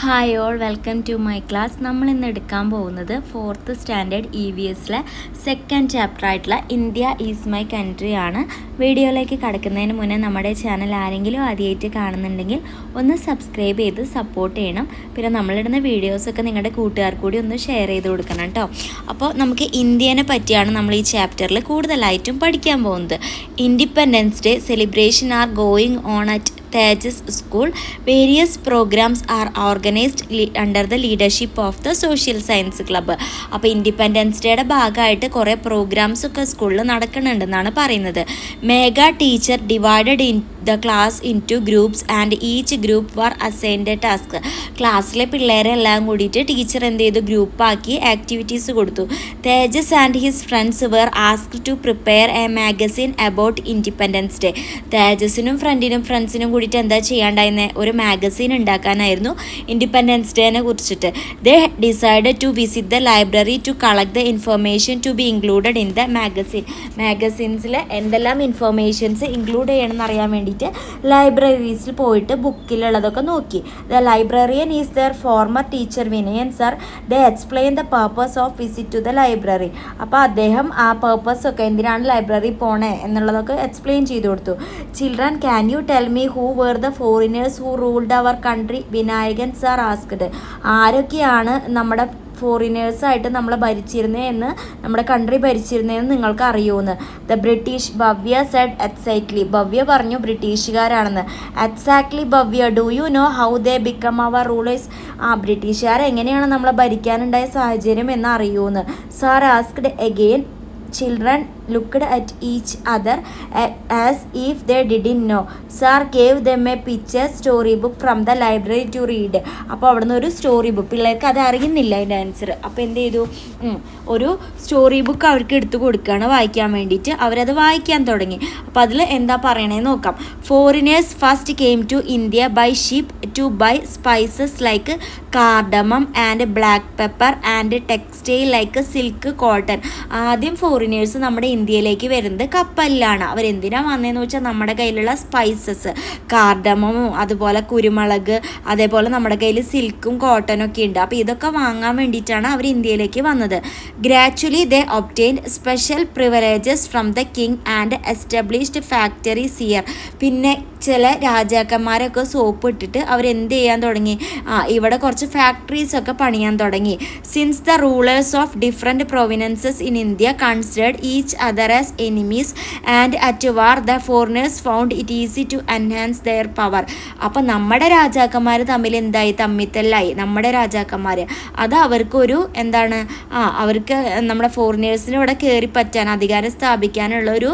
Hi all, welcome to my class. നമ്മൾ ഇന്ന് എടുക്കാൻ പോകുന്നത് 4th സ്റ്റാൻഡേർഡ് EVSലെ സെക്കൻഡ് ചാപ്റ്റർ ആയിട്ടുള്ള ഇന്ത്യ ഈസ് മൈ കൺട്രി ആണ്. വീഡിയോയിലേക്ക് കടക്കുന്നതിന് മുന്നേ നമ്മുടെ ചാനൽ ആരെങ്കിലും ആദ്യമായിട്ട് കാണുന്നുണ്ടെങ്കിൽ ഒന്ന് സബ്സ്ക്രൈബ് ചെയ്ത് സപ്പോർട്ട് ചെയ്യണം. പിന്നെ നമ്മളിടുന്ന വീഡിയോസൊക്കെ നിങ്ങളുടെ കൂട്ടുകാർ കൂടി ഒന്ന് ഷെയർ ചെയ്ത് കൊടുക്കണം കേട്ടോ. അപ്പോൾ നമുക്ക് ഇന്ത്യനെ പറ്റിയാണ് നമ്മൾ ഈ ചാപ്റ്ററിൽ കൂടുതലായിട്ടും പഠിക്കാൻ പോകുന്നത്. Independence day celebration are going on at Tejas School. Various programs are organized under the leadership of the Social Science Club. അപ്പോൾ ഇൻഡിപെൻഡൻസ് ഡേയുടെ ഭാഗമായിട്ട് കുറേ പ്രോഗ്രാംസ് ഒക്കെ സ്കൂളിൽ നടക്കുന്നുണ്ടെന്നാണ് പറയുന്നത്. Megha teacher divided in the class in two groups and each group were assigned a task. ക്ലാസ്സിലെ പിള്ളേരെല്ലാം കൂടിയിട്ട് ടീച്ചർ എന്ത് ചെയ്തു, ഗ്രൂപ്പാക്കി ആക്ടിവിറ്റീസ് കൊടുത്തു. Tejas and his friends were asked to prepare a magazine about Independence Day. തേജസിനും ഫ്രണ്ട്സിനും കൂടിയിട്ട് എന്താ ചെയ്യാണ്ടായിരുന്നത്, ഒരു മാഗസീൻ ഉണ്ടാക്കാനായിരുന്നു ഇൻഡിപെൻഡൻസ് ഡേനെ കുറിച്ചിട്ട്. They decided to visit the library to collect the information to be included in the magazine. മാഗസീൻസിൽ എന്തെല്ലാം ഇൻഫർമേഷൻസ് ഇൻക്ലൂഡ് ചെയ്യണമെന്ന് അറിയാൻ വേണ്ടിയിട്ട് ലൈബ്രറീസിൽ പോയിട്ട് ബുക്കിലുള്ളതൊക്കെ നോക്കി. The librarian is their former teacher Vinayan sir. They explain the purpose of visit to the library. അപ്പോൾ അദ്ദേഹം ആ പർപ്പസൊക്കെ എന്തിനാണ് ലൈബ്രറി പോണേ എന്നുള്ളതൊക്കെ എക്സ്പ്ലെയിൻ ചെയ്തു കൊടുത്തു. Children, can you tell me who were the foreigners who ruled our country? Vinayakan sir asked. ആരൊക്കെയാണ് നമ്മുടെ ഫോറിനേഴ്സായിട്ട് നമ്മളെ ഭരിച്ചിരുന്നത് എന്ന്, നമ്മുടെ കൺട്രി ഭരിച്ചിരുന്നതെന്ന് നിങ്ങൾക്ക് അറിയുമെന്ന്. The British. Bhavya said excitedly. Bhavya പറഞ്ഞു ബ്രിട്ടീഷുകാരാണെന്ന്. Exactly Bhavya, do you know how they become our rulers? ബ്രിട്ടീഷുകാർ എങ്ങനെയാണ് നമ്മളെ ഭരിക്കാനുണ്ടായ സാഹചര്യം എന്ന് അറിയുമെന്ന്. Sir asked again. Children looked at each other as if they didn't know. Sir gave them a picture storybook from the library to read. അപ്പോൾ അവിടുന്ന് ഒരു സ്റ്റോറി ബുക്ക്, പിള്ളേർക്ക് അത് അറിയുന്നില്ല അതിൻ്റെ ആൻസർ. അപ്പോൾ എന്ത് ചെയ്തു, ഒരു സ്റ്റോറി ബുക്ക് അവർക്ക് എടുത്തു കൊടുക്കുകയാണ് വായിക്കാൻ വേണ്ടിയിട്ട്. അവരത് വായിക്കാൻ തുടങ്ങി. അപ്പോൾ അതിൽ എന്താ പറയണേന്ന് നോക്കാം. Foreigners first came to India by ship to buy spices like cardamom and black pepper and textile like silk, cotton. ആദ്യം ഫോറിനേഴ്സ് നമ്മുടെ ഇന്ത്യയിലേക്ക് വരുന്നത് കപ്പലിലാണ്. അവരെന്തിനാണ് വന്നതെന്ന് വെച്ചാൽ നമ്മുടെ കയ്യിലുള്ള സ്പൈസസ്, കാർഡമവും അതുപോലെ കുരുമുളക്, അതേപോലെ നമ്മുടെ കയ്യിൽ സിൽക്കും കോട്ടനും ഒക്കെ ഉണ്ട്. അപ്പോൾ ഇതൊക്കെ വാങ്ങാൻ വേണ്ടിയിട്ടാണ് അവർ ഇന്ത്യയിലേക്ക് വന്നത്. Gradually they obtained special privileges from the king and established factories here. പിന്നെ ചില രാജാക്കന്മാരൊക്കെ സോപ്പ് ഇട്ടിട്ട് അവരെന്ത് ചെയ്യാൻ തുടങ്ങി, ഇവിടെ കുറച്ച് ഫാക്ടറീസൊക്കെ പണിയാൻ തുടങ്ങി. Since the rulers of different provinces in India considered each other as enemies and at war, the foreigners found it easy to enhance their power. അപ്പം നമ്മുടെ രാജാക്കന്മാർ തമ്മിൽ എന്തായി, തമ്മിത്തല്ലായി. നമ്മുടെ രാജാക്കന്മാർ അത് അവർക്കൊരു എന്താണ്, അവർക്ക് നമ്മുടെ ഫോറിനേഴ്സിന് ഇവിടെ കയറി പറ്റാൻ, അധികാരം സ്ഥാപിക്കാനുള്ള ഒരു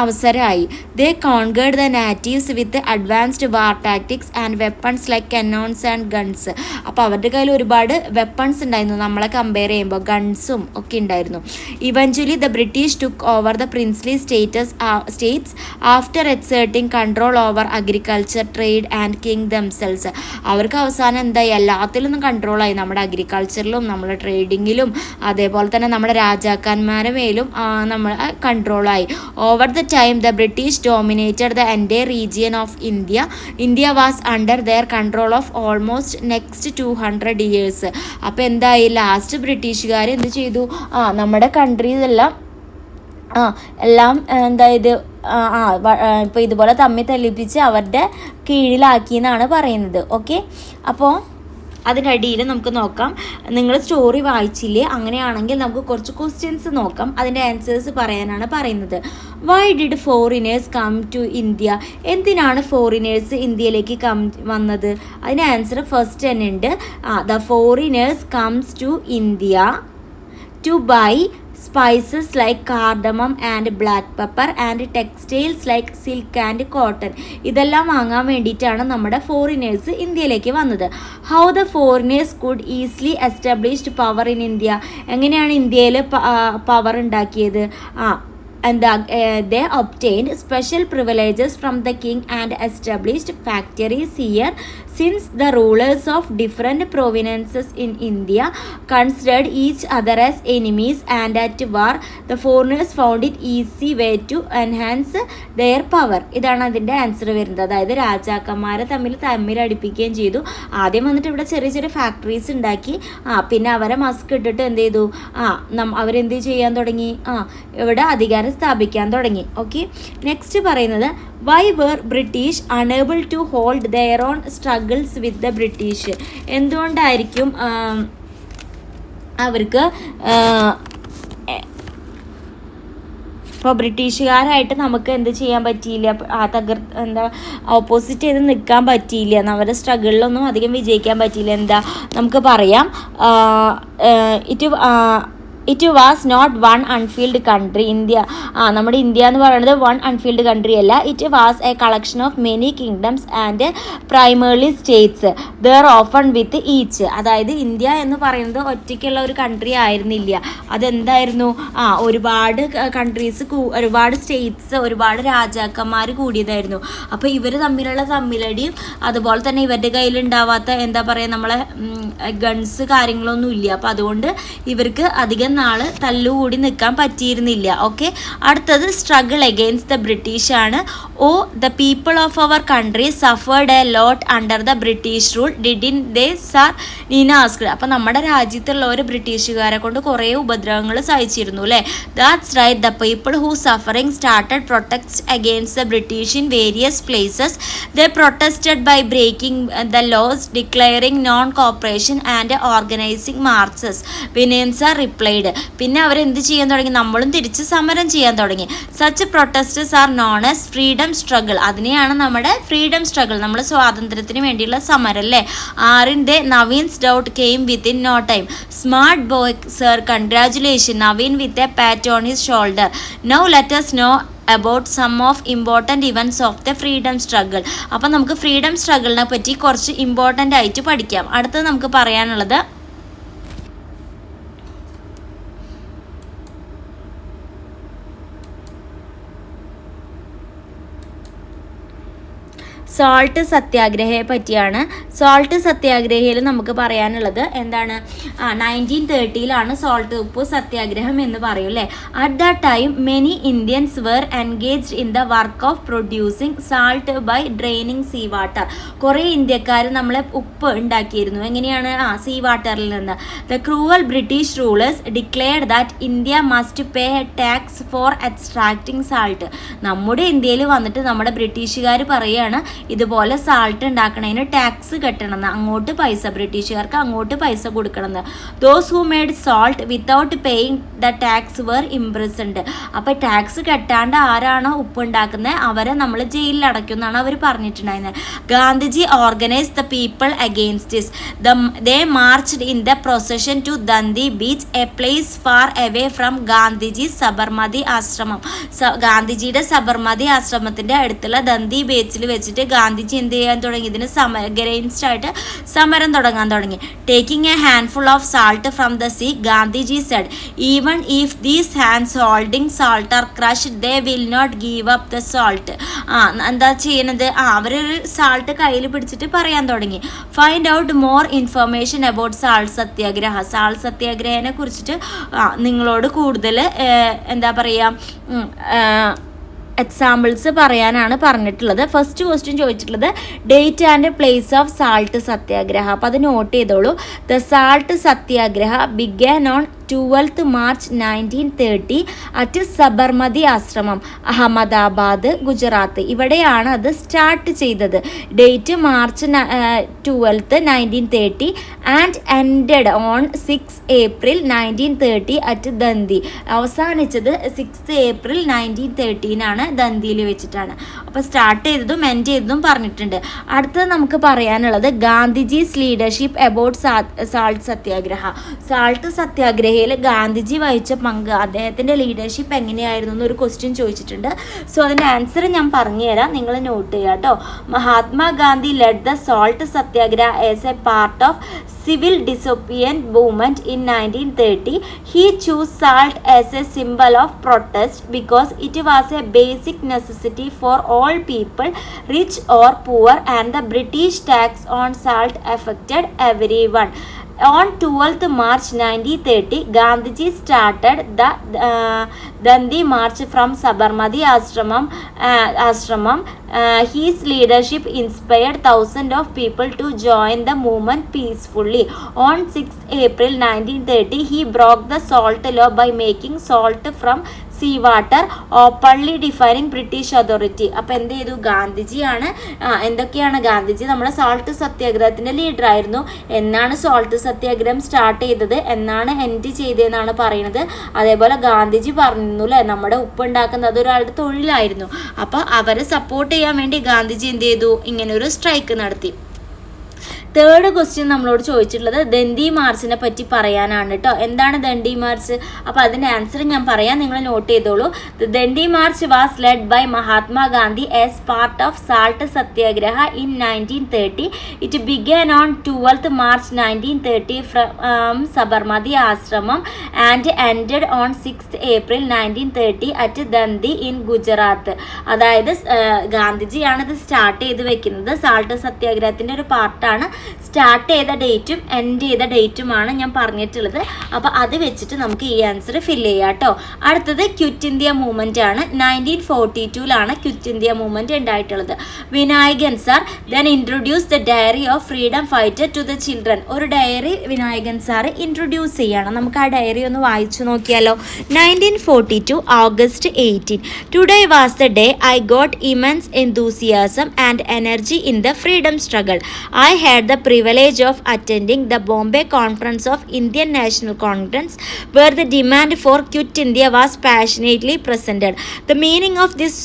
അവസരമായി. They conquered the natives with advanced war tactics and weapons like cannons and guns. അപ്പോൾ അവരുടെ കയ്യിൽ ഒരുപാട് വെപ്പൺസ് ഉണ്ടായിരുന്നു, നമ്മളെ കമ്പയർ ചെയ്യുമ്പോൾ ഗൺസും ഒക്കെ ഉണ്ടായിരുന്നു. Eventually, the British took over the princely states after exerting control over agriculture, trade and king themselves. അവർക്ക് അവസാനം എന്തായി, എല്ലാത്തിലും കൺട്രോളായി. നമ്മുടെ അഗ്രികൾച്ചറിലും നമ്മുടെ ട്രേഡിങ്ങിലും അതേപോലെ തന്നെ നമ്മുടെ രാജാക്കന്മാരുടെ മേലും നമ്മൾ കൺട്രോളായി. Over the time the British dominated the entire region of India. India was under their control of almost next 200 years. അപ്പോൾ എന്തായി, ലാസ്റ്റ് ബ്രിട്ടീഷുകാർ എന്ത് ചെയ്തു, നമ്മുടെ കൺട്രീസെല്ലാം എല്ലാം എന്തായത് ഇപ്പോൾ ഇതുപോലെ തമ്മിൽ തല്ലിപ്പിച്ച് അവരുടെ കീഴിലാക്കി എന്നാണ് പറയുന്നത്. ഓക്കെ, അപ്പോൾ അതിനടിയിൽ നമുക്ക് നോക്കാം. നിങ്ങൾ സ്റ്റോറി വായിച്ചില്ലേ, അങ്ങനെയാണെങ്കിൽ നമുക്ക് കുറച്ച് ക്വസ്റ്റ്യൻസ് നോക്കാം. അതിൻ്റെ ആൻസേഴ്സ് പറയാനാണ് പറയുന്നത്. Why did foreigners come to India? എന്തിനാണ് ഫോറിനേഴ്സ് ഇന്ത്യയിലേക്ക് വന്നത്? അതിൻ്റെ ആൻസർ ഫസ്റ്റ് തന്നെ ഉണ്ട്. The foreigners comes to India to buy spices like cardamom and black pepper and textiles like silk and cotton. ഇതെല്ലാം വാങ്ങാൻ വേണ്ടിയിട്ടാണ് നമ്മുടെ ഫോറിനേഴ്സ് ഇന്ത്യയിലേക്ക് വന്നത്. How the foreigners could easily established power in India. എങ്ങനെയാണ് ഇന്ത്യയിൽ പവർ ഉണ്ടാക്കിയത്? and they obtained special privileges from the king and established factories here. Since the rulers of different provinces in India considered each other as enemies and at war, the foreigners found it easy way to enhance their power. ഇതാണ് അതിൻ്റെ answer വരുന്നത്. അതായത് രാജാക്കന്മാരെ തമ്മിൽ അടുപ്പിക്കുകയും ചെയ്തു. ആദ്യം വന്നിട്ട് ഇവിടെ ചെറിയ ചെറിയ ഫാക്ടറീസ് ഉണ്ടാക്കി, പിന്നെ അവരെ മസ്ക് ഇട്ടിട്ട് എന്ത് ചെയ്തു, അവരെന്ത് ചെയ്യാൻ തുടങ്ങി, ഇവിടെ അധികാരം സ്ഥാപിക്കാൻ തുടങ്ങി. ഓക്കെ, നെക്സ്റ്റ് പറയുന്നത് why were British unable to hold their own struggles with the British? എന്തുകൊണ്ടായിരിക്കും അവർക്ക് ഇപ്പോൾ ബ്രിട്ടീഷുകാരായിട്ട് നമുക്ക് എന്ത് ചെയ്യാൻ പറ്റിയില്ല, ഓപ്പോസിറ്റ് ചെയ്ത് നിൽക്കാൻ പറ്റിയില്ല, അവരുടെ സ്ട്രഗിളിലൊന്നും അധികം വിജയിക്കാൻ പറ്റിയില്ല. എന്താ നമുക്ക് പറയാം, it was not one unified country. India, നമ്മുടെ ഇന്ത്യ എന്ന് പറയുന്നത് വൺ അൺഫീൽഡ് കൺട്രി അല്ല. It was a collection of many kingdoms and primarily states there often with each. അതായത് ഇന്ത്യ എന്ന് പറയുന്നത് ഒറ്റയ്ക്കുള്ള ഒരു കൺട്രി ആയിരുന്നില്ല. അതെന്തായിരുന്നു, ഒരുപാട് കൺട്രീസ്, ഒരുപാട് സ്റ്റേറ്റ്സ്, ഒരുപാട് രാജാക്കന്മാർ കൂടിയതായിരുന്നു. അപ്പോൾ ഇവർ തമ്മിലുള്ള തമ്മിലടിയും അതുപോലെ തന്നെ ഇവരുടെ കയ്യിലുണ്ടാവാത്ത എന്താ പറയുക, നമ്മളെ ഗൺസ് കാര്യങ്ങളൊന്നും ഇല്ല. അപ്പോൾ അതുകൊണ്ട് ഇവർക്ക് അധികം നാൾ തല്ലുകൂടി നിൽക്കാൻ പറ്റിയിരുന്നില്ല. ഓക്കെ, അടുത്തത് സ്ട്രഗിൾ അഗെയിൻസ്റ്റ് ദ ബ്രിട്ടീഷ് ആണ്. The people of our country suffered a lot under the British rule didn't they sir Neena asked. അപ്പം നമ്മുടെ രാജ്യത്തുള്ളവർ ബ്രിട്ടീഷുകാരെ കൊണ്ട് കുറേ ഉപദ്രവങ്ങൾ സഹിച്ചിരുന്നു അല്ലേ. That's right, the people who suffering started protests against the British in various places. They protested by breaking the laws, declaring non cooperation and organising marches. വിനയൻസ റിപ്ലൈഡ്. പിന്നെ അവരെന്ത് ചെയ്യാൻ തുടങ്ങി, നമ്മളും തിരിച്ച് സമരം ചെയ്യാൻ തുടങ്ങി. Such protesters are known as freedom struggle. അതിനെയാണ് നമ്മുടെ ഫ്രീഡം സ്ട്രഗിൾ, നമ്മൾ സ്വാതന്ത്ര്യത്തിന് വേണ്ടിയുള്ള സമരം അല്ലേ. ആറിൻ്റെ Naveen's doubt came within no time. Smart boy sir, congratulation. Naveen with a pat on his shoulder. Now let us know about some of important events of the freedom struggle. അപ്പം നമുക്ക് ഫ്രീഡം സ്ട്രഗിളിനെ പറ്റി കുറച്ച് ഇമ്പോർട്ടൻ്റ് ആയിട്ട് പഠിക്കാം. അടുത്തത് നമുക്ക് പറയാനുള്ളത് സോൾട്ട് സത്യാഗ്രഹയെ പറ്റിയാണ്. സോൾട്ട് സത്യാഗ്രഹയിൽ നമുക്ക് പറയാനുള്ളത് എന്താണ്, 1930 സോൾട്ട് ഉപ്പ് സത്യാഗ്രഹം എന്ന് പറയും അല്ലേ. At the time many Indians were engaged in the work of producing salt by draining sea water. കുറേ ഇന്ത്യക്കാർ നമ്മളെ ഉപ്പ് ഉണ്ടാക്കിയിരുന്നു. എങ്ങനെയാണ്, സീ വാട്ടറിൽ നിന്ന്. The cruel British rulers declared that India must pay a tax for extracting salt. നമ്മുടെ ഇന്ത്യയിൽ വന്നിട്ട് നമ്മുടെ ബ്രിട്ടീഷുകാർ പറയുകയാണ് ഇതുപോലെ സാൾട്ട് ഉണ്ടാക്കണതിന് ടാക്സ് കെട്ടണമെന്ന്. അങ്ങോട്ട് പൈസ, ബ്രിട്ടീഷുകാർക്ക് അങ്ങോട്ട് പൈസ കൊടുക്കണമെന്ന്. Those who made salt without paying the tax were imprisoned. അപ്പോൾ ടാക്സ് കെട്ടാണ്ട് ആരാണോ ഉപ്പ് ഉണ്ടാക്കുന്നത് അവരെ നമ്മൾ ജയിലിൽ അടയ്ക്കുമെന്നാണ് അവർ പറഞ്ഞിട്ടുണ്ടായിരുന്നത്. Gandhiji organise the people against this. They marched in the procession to Dandi beach, a place far away from Gandhiji Sabarmati ആശ്രമം. ഗാന്ധിജിയുടെ സബർമതി ആശ്രമത്തിൻ്റെ അടുത്തുള്ള ദന്തി ബീച്ചിൽ വെച്ചിട്ട് ഗാന്ധിജി എന്ത് ചെയ്യാൻ തുടങ്ങി, ഇതിന് അഗെയിൻസ്റ്റ് ആയിട്ട് സമരം തുടങ്ങാൻ തുടങ്ങി. Taking a handful of salt from the sea, Gandhiji said even if these hands holding salt are crushed they will not give up the salt. എന്താ ചെയ്യുന്നത്, അവരൊരു സാൾട്ട് കയ്യിൽ പിടിച്ചിട്ട് പറയാൻ തുടങ്ങി. Find out more information about salt Satyagraha. Salt സത്യാഗ്രഹനെ കുറിച്ചിട്ട് നിങ്ങളോട് കൂടുതൽ എന്താ പറയുക എക്സാമ്പിൾസ് പറയാനാണ് പറഞ്ഞിട്ടുള്ളത്. ഫസ്റ്റ് ക്വസ്റ്റ്യൻ ചോദിച്ചിട്ടുള്ളത് date and place of salt Satyagraha. അപ്പോൾ അത് നോട്ട് ചെയ്തോളൂ. The salt Satyagraha began on 12 March 1930 at Sabarmati ആശ്രമം, അഹമ്മദാബാദ്, ഗുജറാത്ത്. ഇവിടെയാണ് അത് സ്റ്റാർട്ട് ചെയ്തത്. Date March 12, 1930 and ended on 6 April 1930 at Dandi. അവസാനിച്ചത് 6 April 1930 ദന്തിയിൽ വെച്ചിട്ടാണ്. അപ്പോൾ സ്റ്റാർട്ട് ചെയ്തതും എൻഡ് ചെയ്തതും പറഞ്ഞിട്ടുണ്ട്. അടുത്തത് നമുക്ക് പറയാനുള്ളത് Gandhiji's leadership about salt Satyagraha. Salt Satyagraha ഇന്ത്യയിൽ ഗാന്ധിജി വഹിച്ച പങ്ക്, അദ്ദേഹത്തിൻ്റെ ലീഡർഷിപ്പ് എങ്ങനെയായിരുന്നു എന്നൊരു ക്വസ്റ്റ്യൻ ചോദിച്ചിട്ടുണ്ട്. സോ അതിൻ്റെ ആൻസർ ഞാൻ പറഞ്ഞുതരാം, നിങ്ങൾ നോട്ട് ചെയ്യുക കേട്ടോ. Mahatma Gandhi lead the salt Satyagraha as A part of civil disobedience movement in 1930. He chose salt as a symbol of protest because it was a basic necessity for all people, rich or poor, and the British tax on salt affected everyone. On 12th March 1930, Gandhiji started the Dandi March from Sabarmati Ashramam. His leadership inspired thousands of people to join the movement peacefully. On 6th April 1930, he broke the salt law by making salt from sea water openly defining British authority. അപ്പോൾ എന്ത് ചെയ്തു? ഗാന്ധിജിയാണ് എന്തൊക്കെയാണ് ഗാന്ധിജി നമ്മുടെ salt സത്യാഗ്രഹത്തിൻ്റെ ലീഡറായിരുന്നു. എന്നാണ് salt സത്യാഗ്രഹം start ചെയ്തത്, എന്നാണ് end ചെയ്തതെന്നാണ് പറയുന്നത്. അതേപോലെ ഗാന്ധിജി പറഞ്ഞിരുന്നു അല്ലേ, നമ്മുടെ ഉപ്പ് ഉണ്ടാക്കുന്നത് ഒരാളുടെ തൊഴിലായിരുന്നു. അപ്പോൾ അവരെ സപ്പോർട്ട് ചെയ്യാൻ വേണ്ടി ഗാന്ധിജി എന്ത് ചെയ്തു? ഇങ്ങനെ ഒരു സ്ട്രൈക്ക് നടത്തി. തേർഡ് ക്വസ്റ്റ്യൻ നമ്മളോട് ചോദിച്ചിട്ടുള്ളത് ദണ്ഡി മാർച്ചിനെ പറ്റി പറയാനാണ് കേട്ടോ. എന്താണ് ദണ്ഡി മാർച്ച്? അപ്പോൾ അതിൻ്റെ ആൻസർ ഞാൻ പറയാം, നിങ്ങൾ നോട്ട് ചെയ്തോളൂ. Dandi March was led by Mahatma Gandhi as part of salt satyagraha in 1930. It began on 12th March 1930 from Sabarmati ആശ്രമം and ended on 6th April 1930 at Dandi in Gujarat. അതായത് ഗാന്ധിജിയാണ് ഇത് സ്റ്റാർട്ട് ചെയ്ത് വെക്കുന്നത്. സാൾട്ട് സത്യാഗ്രഹത്തിൻ്റെ ഒരു പാർട്ടാണ്. സ്റ്റാർട്ട് ചെയ്ത ഡേറ്റും എൻഡ് ചെയ്ത ഡേറ്റുമാണ് ഞാൻ പറഞ്ഞിട്ടുള്ളത്. അപ്പോൾ അത് വെച്ചിട്ട് നമുക്ക് ഈ ആൻസർ ഫില്ല് ചെയ്യാം കേട്ടോ. അടുത്തത് ക്വിറ്റ് ഇന്ത്യ മൂവ്മെൻ്റ് ആണ്. 1942 ക്വിറ്റ് ഇന്ത്യ മൂവ്മെൻറ്റ് ഉണ്ടായിട്ടുള്ളത്. Vinayakan sir then introduce the diary of freedom fighter to the children. ഒരു ഡയറി വിനായകൻ സാർ ഇൻട്രൊഡ്യൂസ് ചെയ്യണം. നമുക്ക് ആ ഡയറി ഒന്ന് വായിച്ചു നോക്കിയാലോ. 1942 August 18. Today was the day I got immense enthusiasm and energy in the freedom struggle. I had the privilege of attending the Bombay Conference of Indian National Congress, where the demand for Quit India was passionately presented. The meaning of this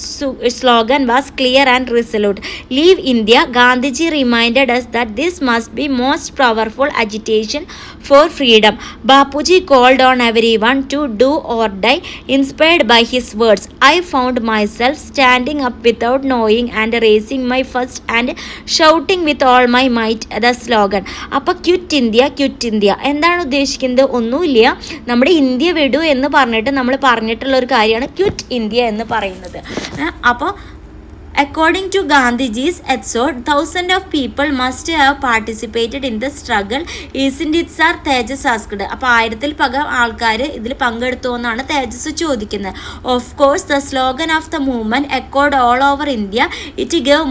slogan was clear and resolute. Leave India. Gandhiji reminded us that this must be most powerful agitation for freedom. Bapuji called on everyone to do or die. Inspired by his words, I found myself standing up without knowing and raising my fist and shouting with all my might the slogan. അപ്പോൾ quit India, quit India എന്താണ് ഉദ്ദേശിക്കുന്നത്? ഒന്നുമില്ല, നമ്മുടെ India വിടൂ എന്ന് പറഞ്ഞിട്ട് നമ്മൾ പറഞ്ഞിട്ടുള്ള ഒരു കാര്യമാണ് ക്വിറ്റ് ഇന്ത്യ എന്ന് പറയുന്നത്. അപ്പോൾ according to Gandhiji's exhort, thousands of people must have participated in the struggle. Isn't it, sir? Tejas asked. അപ്പോൾ 1000-ൽ പരം ആൾക്കാർ ഇതിൽ പങ്കെടുത്തു എന്നാണ് തേജസ് ചോദിക്കുന്നത്. Of course, the slogan of the movement echoed all over India. It gave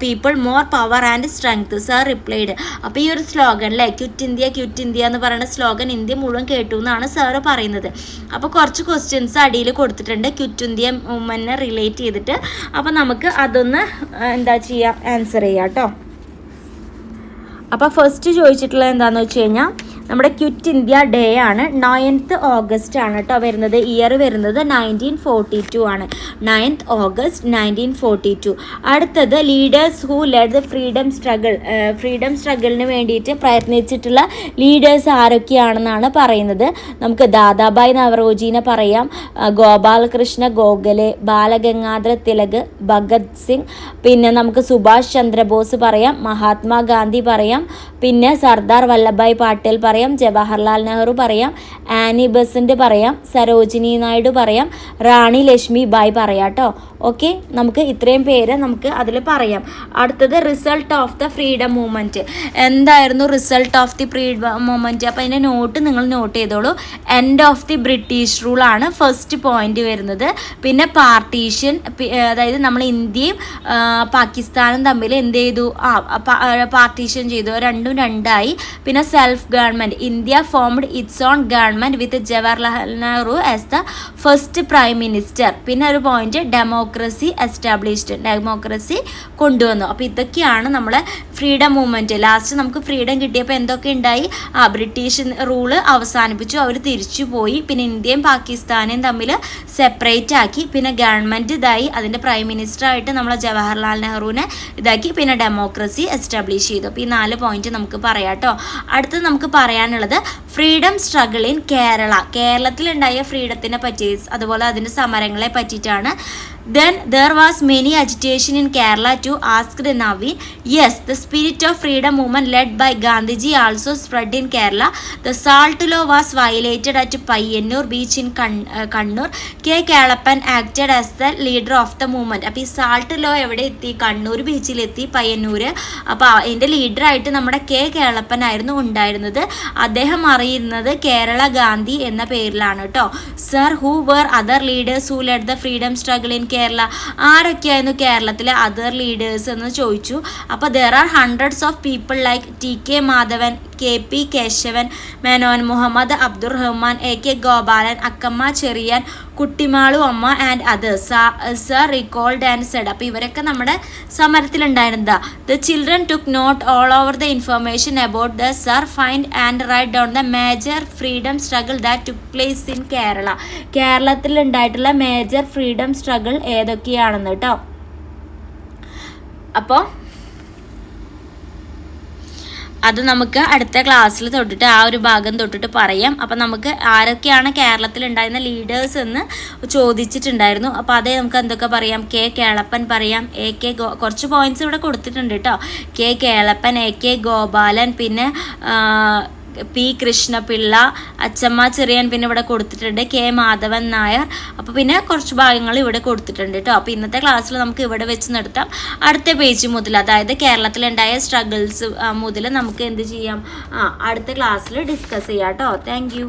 people more power and strength, sir replied. അപ്പോൾ ഈ ഒരു സ്ലോഗൻ അല്ലേ, ക്വിറ്റ് ഇന്ത്യ, ക്വിറ്റ് ഇന്ത്യ എന്ന് പറയുന്ന സ്ലോഗൻ ഇന്ത്യ മുഴുവൻ കേട്ടു എന്നാണ് സാറ് പറയുന്നത്. അപ്പോൾ കുറച്ച് ക്വസ്റ്റ്യൻസ് അടിയിൽ കൊടുത്തിട്ടുണ്ട് ക്വിറ്റ് ഇന്ത്യ മൂവ്മെൻറ്റിനെ റിലേറ്റ് ചെയ്തിട്ട്. അപ്പോൾ നമുക്ക് അതൊന്ന് എന്താ ചെയ്യുക, ആൻസർ ചെയ്യാം കേട്ടോ. അപ്പോൾ ഫസ്റ്റ് ചോദിച്ചിട്ടുള്ളത് എന്താണെന്ന് വെച്ച് കഴിഞ്ഞാൽ നമ്മുടെ ക്വിറ്റ് ഇന്ത്യ ഡേ ആണ്. 9th August ആണ് കേട്ടോ വരുന്നത്. ഇയർ വരുന്നത് 1942 ആണ്. 9th August 1942. അടുത്തത് leaders who led the freedom struggle. Freedom സ്ട്രഗിളിന് വേണ്ടിയിട്ട് പ്രയത്നിച്ചിട്ടുള്ള ലീഡേഴ്സ് ആരൊക്കെയാണെന്നാണ് പറയുന്നത്. നമുക്ക് ദാദാഭായ് നവറോജിനെ പറയാം, ഗോപാലകൃഷ്ണ ഗോഖലെ, ബാലഗംഗാധര തിലക്, ഭഗത് സിംഗ്, പിന്നെ നമുക്ക് സുഭാഷ് ചന്ദ്രബോസ് പറയാം, മഹാത്മാഗാന്ധി പറയാം, പിന്നെ സർദാർ വല്ലഭായ് പട്ടേൽ പറയാം, ജവഹർലാൽ നെഹ്റു പറയാം, ആനി ബസന്റ് പറയാം, സരോജിനി നായിഡു പറയാം, റാണി ലക്ഷ്മി ബായ് പറയാം കേട്ടോ. ഓക്കെ, നമുക്ക് ഇത്രയും പേര് നമുക്ക് അതിൽ പറയാം. അടുത്തത് result of the freedom movement. എന്തായിരുന്നു result of the freedom movement? അപ്പോൾ അതിൻ്റെ നോട്ട് നിങ്ങൾ നോട്ട് ചെയ്തോളൂ. End of the British rule ആണ് ഫസ്റ്റ് പോയിന്റ് വരുന്നത്. പിന്നെ പാർട്ടീഷൻ, അതായത് നമ്മൾ ഇന്ത്യയും പാകിസ്ഥാനും തമ്മിൽ എന്ത് ചെയ്തു, പാർട്ടീഷൻ ചെയ്തു, രണ്ടും രണ്ടായി. പിന്നെ self government, India formed it's on government with Jawaharlal Nehru as the first prime minister. പിന്നെ ഒരു പോയിന്റ് ഡെമോക്രസി എസ്റ്റാബ്ലിഷ്ഡ്, ഡെമോക്രസി കൊണ്ടുവന്നു. അപ്പോൾ ഇതൊക്കെയാണ് നമ്മളെ ഫ്രീഡം മൂവ്മെൻറ്റ്. ലാസ്റ്റ് നമുക്ക് ഫ്രീഡം കിട്ടിയപ്പോൾ എന്തൊക്കെ ഉണ്ടായി? ബ്രിട്ടീഷ് റൂള് അവസാനിപ്പിച്ചു, അവർ തിരിച്ചു പോയി. പിന്നെ ഇന്ത്യയും പാകിസ്ഥാനെയും തമ്മിൽ സെപ്പറേറ്റ് ആക്കി. പിന്നെ ഗവൺമെൻറ് ഇതായി, അതിൻ്റെ പ്രൈം മിനിസ്റ്ററായിട്ട് നമ്മളെ ജവഹർലാൽ നെഹ്റുവിനെ ഇതാക്കി. പിന്നെ ഡെമോക്രസി എസ്റ്റാബ്ലിഷ് ചെയ്തു. അപ്പോൾ ഈ 4 പോയിന്റ് നമുക്ക് പറയാം കേട്ടോ. അടുത്തത് നമുക്ക് പറയാനുള്ളത് ഫ്രീഡം സ്ട്രഗിൾ ഇൻ കേരള, കേരളത്തിലുണ്ടായ ഫ്രീഡത്തിനെ പറ്റി അതുപോലെ അതിൻ്റെ സമരങ്ങളെ പറ്റിയിട്ടാണ്. Then there was many agitation in Kerala too, asked Naveen. Yes, the spirit of freedom movement led by Gandhiji also spread in Kerala. The salt law was violated at Payyanur beach in Kannur. K. Kalappan acted as the leader of the movement. അപ്പോൾ ഈ salt law എവിടെ എത്തി? കണ്ണൂർ ബീച്ചിലെത്തി, പയ്യന്നൂർ. അപ്പോൾ അതിൻ്റെ ലീഡറായിട്ട് നമ്മുടെ K Kelappan ആയിരുന്നു ഉണ്ടായിരുന്നത്. അദ്ദേഹം അറിയുന്നത് കേരള ഗാന്ധി എന്ന പേരിലാണ് കേട്ടോ. Sir, who were other leaders who led the freedom struggle in Kerala? ആരൊക്കെയായിരുന്നു കേരളത്തിലെ അതർ ലീഡേഴ്സ് എന്ന് ചോദിച്ചു. അപ്പോൾ there are hundreds of people like T K Madhavan, K P Kesavan Menon, Muhammad Abdul Rahman, A K Gopalan, Akkamma Cherian, Kuttimalu Amma and others. Sir recalled and said. അപ്പോൾ ഇവരൊക്കെ നമ്മുടെ സമരത്തിലുണ്ടായിരുന്നതാ. The children took note all over the information about the sir find and write down the major freedom struggle that took place in Kerala. കേരളത്തിലുണ്ടായിട്ടുള്ള major freedom struggle ഏതൊക്കെയാണെന്ന് കേട്ടോ. അപ്പോൾ അത് നമുക്ക് അടുത്ത ക്ലാസ്സിൽ തൊട്ടിട്ട് ആ ഒരു ഭാഗം തൊട്ടിട്ട് പറയാം. അപ്പോൾ നമുക്ക് ആരൊക്കെയാണ് കേരളത്തിലുണ്ടായിരുന്ന ലീഡേഴ്സ് എന്ന് ചോദിച്ചിട്ടുണ്ടായിരുന്നു. അപ്പോൾ അതേ നമുക്ക് എന്തൊക്കെ പറയാം? കെ കേളപ്പൻ പറയാം, എ കെ കുറച്ച് പോയിന്റ്സ് ഇവിടെ കൊടുത്തിട്ടുണ്ട് കേട്ടോ. K Kelappan, A K Gopalan, പിന്നെ പി കൃഷ്ണപിള്ള, അച്ചമ്മ ചെറിയാൻ പിന്നെ ഇവിടെ കൊടുത്തിട്ടുണ്ട്, കെ മാധവൻ നായർ. അപ്പോൾ പിന്നെ കുറച്ച് ഭാഗങ്ങൾ ഇവിടെ കൊടുത്തിട്ടുണ്ട് കേട്ടോ. അപ്പോൾ ഇന്നത്തെ ക്ലാസ്സിൽ നമുക്ക് ഇവിടെ വെച്ച് നിർത്താം. അടുത്ത പേജ് മുതൽ, അതായത് കേരളത്തിലുണ്ടായ സ്ട്രഗിൾസ് മുതൽ നമുക്ക് എന്ത് ചെയ്യാം? അടുത്ത ക്ലാസ്സിൽ ഡിസ്കസ് ചെയ്യാം കേട്ടോ. Thank you.